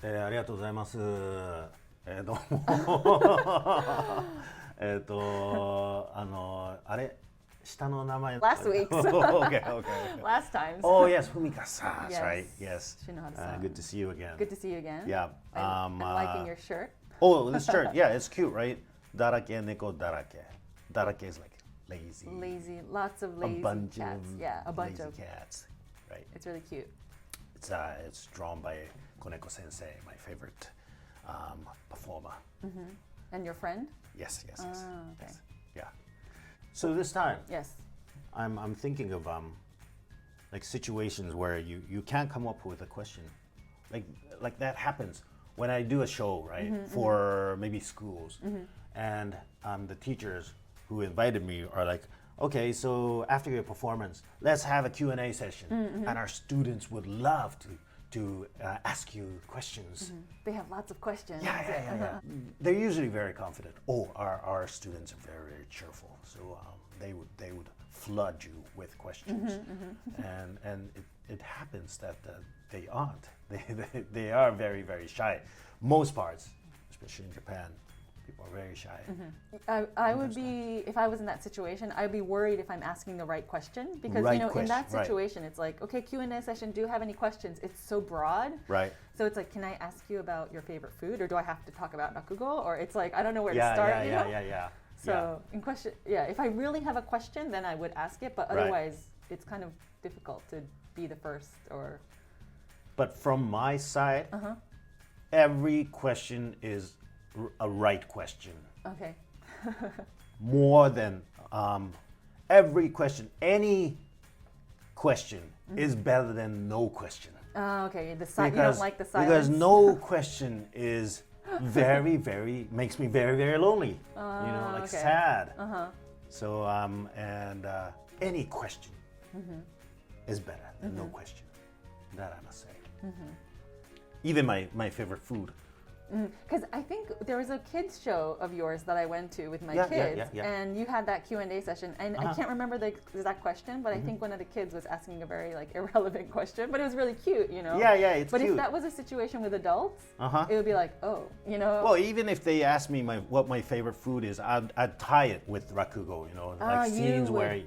ありがとうございます。どうもあれ下の名前 Last week's. okay. Last time's. Oh yes, Fumika-san. That's Yes. right. Yes. Shinoharu-san. Good to see you again. Good to see you again. Yeah. I'm liking your shirt. Oh, this shirt. Yeah, it's cute, right? Darake neko darake. Darake is like lazy. Lazy, lots of lazy a bunch cats. Of Yeah, a bunch lazy of cats. Right. It's really cute. It's drawn by Koneko Sensei, my favorite performer. Mm-hmm. And your friend? Yes. Okay. Yes. Yeah. So this time, Yes. I'm thinking of like situations where you can't come up with a question, like that happens when I do a show, right? For maybe schools, and the teachers who invited me are like, okay, so after your performance, let's have a Q&A session, and our students would love to ask you questions. They have lots of questions. Yeah. They're usually very confident. Oh, our students are very cheerful, so they would flood you with questions, and it happens that they aren't. They are very, very shy. Most parts, especially in Japan, people are very shy. I would be, if I was in that situation, I'd be worried if I'm asking the right question because Right in that question, right. situation, it's like, okay, Q&A session. Do you have any questions? It's so broad. Right. So it's like, can I ask you about your favorite food, or do I have to talk about rakugo? Or it's like, I don't know where to start. Yeah. So in question, if I really have a question, then I would ask it. But Right. otherwise, it's kind of difficult to be the first. Or But from my side, every question is a right question. okay, More than every question, any question is better than no question. okay. You don't like the silence. Because no question is very, very, makes me very, very lonely. okay. Sad. So, any question is better than no question. That I must say. Even my favorite food. Because I think there was a kids show of yours that I went to with my Yeah, kids, yeah. and you had that Q&A session, and I can't remember the exact question, but I think one of the kids was asking a very irrelevant question, but it was really cute, Yeah, it's But cute. if that was a situation with adults, it would be like, oh, Well, even if they ask me what my favorite food is, I'd tie it with rakugo, like scenes where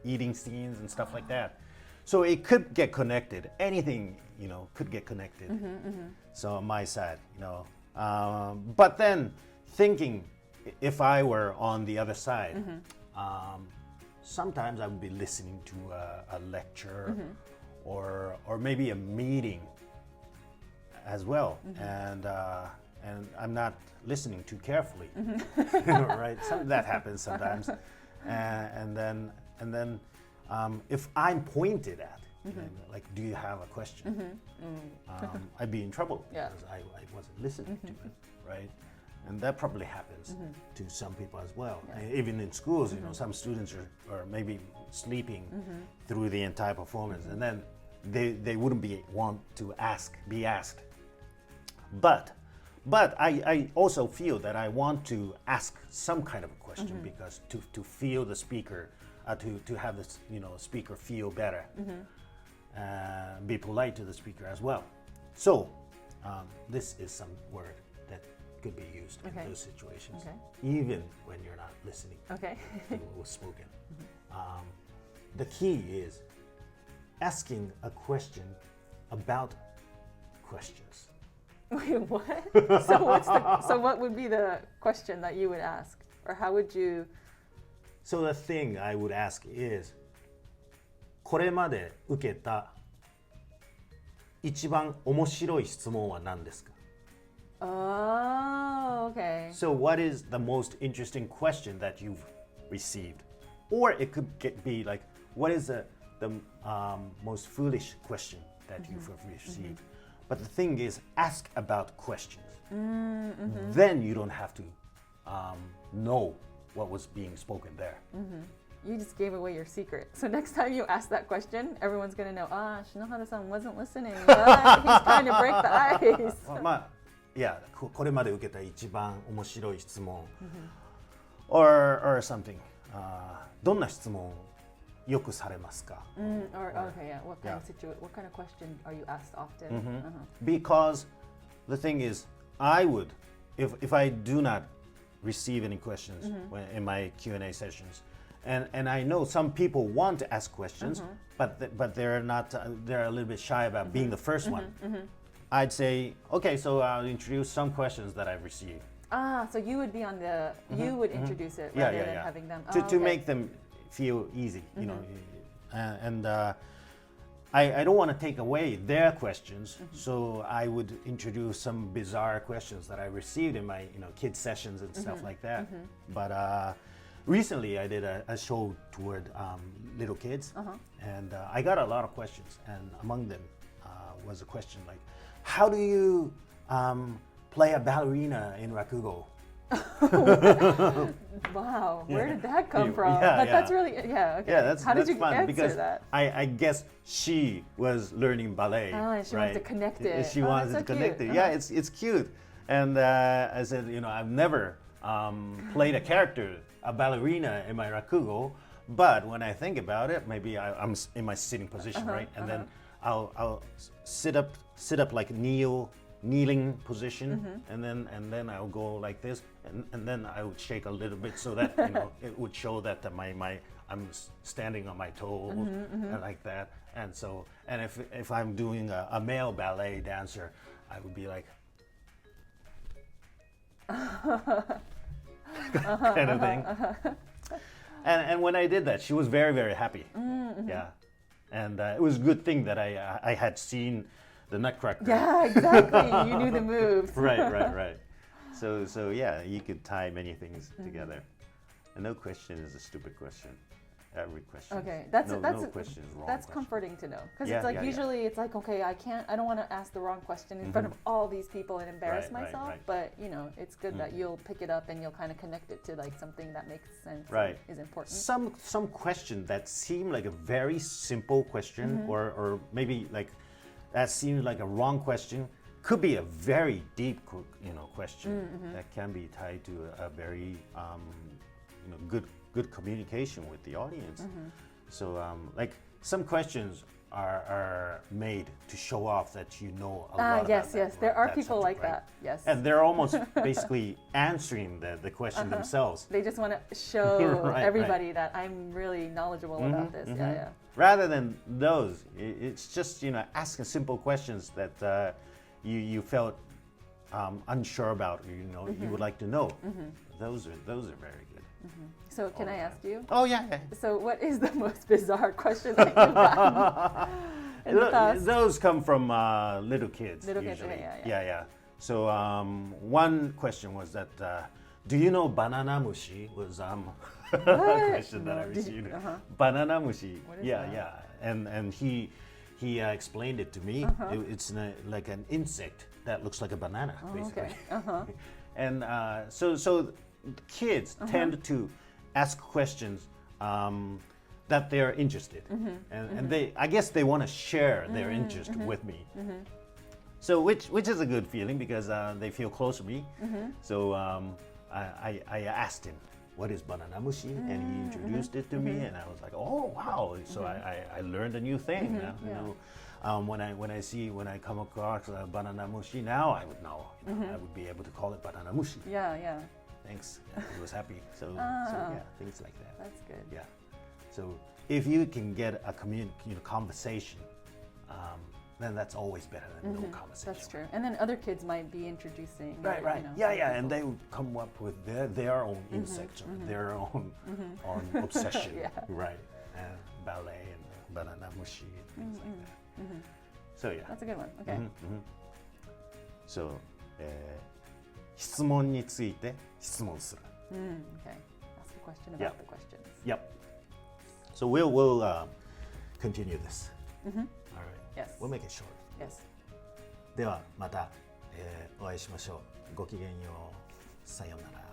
eating scenes and stuff like that. So it could get connected. Anything could get connected. So on my side, but then thinking, if I were on the other side, sometimes I would be listening to a lecture or maybe a meeting as well, and I'm not listening too carefully, right? That happens sometimes, and then if I'm pointed at, like, do you have a question? I'd be in trouble because I wasn't listening to it, right? And that probably happens to some people as well. Even in schools, some students are maybe sleeping through the entire performance, and then they wouldn't want to be asked. But I also feel that I want to ask some kind of a question because to feel the speaker, to have the speaker feel better, be polite to the speaker as well. So this is some word that could be used in those situations, even when you're not listening to what was spoken. The key is asking a question about questions. Wait, what? So what would be the question that you would ask, or how would you? So the thing I would ask is, これまで受けた一番面白い質問は何ですか? Oh, okay. So what is the most interesting question that you've received? Or it could be like, what is the most foolish question that you've received? But the thing is, ask about questions. Then you don't have to know what was being spoken there. You just gave away your secret. So next time you ask that question, everyone's going to know, Shinoharu-san wasn't listening. He's trying to break the ice. これまで受けた一番面白い質問 or something. どんな質問よくされますか? Or okay, yeah. What kind of question are you asked often? Because the thing is, I would, if I do not receive any questions in my Q&A sessions, and I know some people want to ask questions, but they're not. They're a little bit shy about being the first one. I'd say, okay, so I'll introduce some questions that I've received. So you would be on the. You would introduce it rather than having them. To make them feel easy, you know, and I don't want to take away their questions, so I would introduce some bizarre questions that I received in my kids sessions and stuff like that. But recently I did a show toward little kids, and I got a lot of questions, and among them was a question like, how do you play a ballerina in rakugo? Wow, where did that come from? Yeah, But that's really, okay. Yeah, How did you fun answer because that? I guess she was learning ballet. And she wanted to connect it. She wanted to connect it. Yeah, it's cute. And I said, I've never played a character, a ballerina in my rakugo, but when I think about it, maybe I'm in my sitting position, right? And then I'll sit up like kneeling position, and then I'll go like this, and then I would shake a little bit so that it would show that I'm standing on my toes and like that. And so, and if I'm doing a male ballet dancer, I would be like kind of thing. And when I did that, she was very, very happy. Yeah, and it was a good thing that I had seen the Nutcracker. Yeah, exactly. You knew the moves. Right. So yeah, you could tie many things together. And no question is a stupid question. Every question. Okay, no question is wrong. That's question. comforting to know, because it's like usually it's like, okay, I don't want to ask the wrong question in front of all these people and embarrass myself. Right. But it's good that you'll pick it up and you'll kind of connect it to like something that makes sense. Right. And is important. Some question that seemed like a very simple question, or maybe like that seemed like a wrong question, could be a very deep question that can be tied to a very good communication with the audience. So like some questions are made to show off that you know a lot yes, about that, there are that people subject, like right? that. Yes. And they're almost basically answering the question themselves. They just want to show everybody that I'm really knowledgeable about this. Yeah. Rather than those, it's just asking simple questions that you felt unsure about, or you would like to know. Those are very good. So can I ask you? Oh yeah. So what is the most bizarre question that you've gotten in the past? Those come from little kids. Little kids, usually. okay, Yeah. So one question was that, do you know banana mushi? Was a question that I received. Banana mushi. What is Yeah. that? And he explained it to me. It's like an insect that looks like a banana, basically. Okay. And so kids tend to ask questions that they're interested, and I guess they want to share their interest with me. So which is a good feeling because they feel close to me. So I asked him, what is banana mushi? And he introduced it to me, and I was like, oh wow! So I learned a new thing. When I come across banana mushi now, I would know. I would be able to call it banana mushi. Yeah. Thanks. He was happy. So yeah, things like that. That's good. Yeah. So if you can get a conversation, then that's always better than no conversation. That's true. And then other kids might be introducing. Right. Yeah. And they would come up with their own insects or their own obsession. Right. And ballet and banana mushi and things like that. So yeah. That's a good one. Okay. So, 質問について質問する. Okay. Ask a question about the questions. Yep. So we'll continue this. All right. Yes. We'll make it short. Yes. ではまた、お会いしましょう。ごきげんよう。さようなら。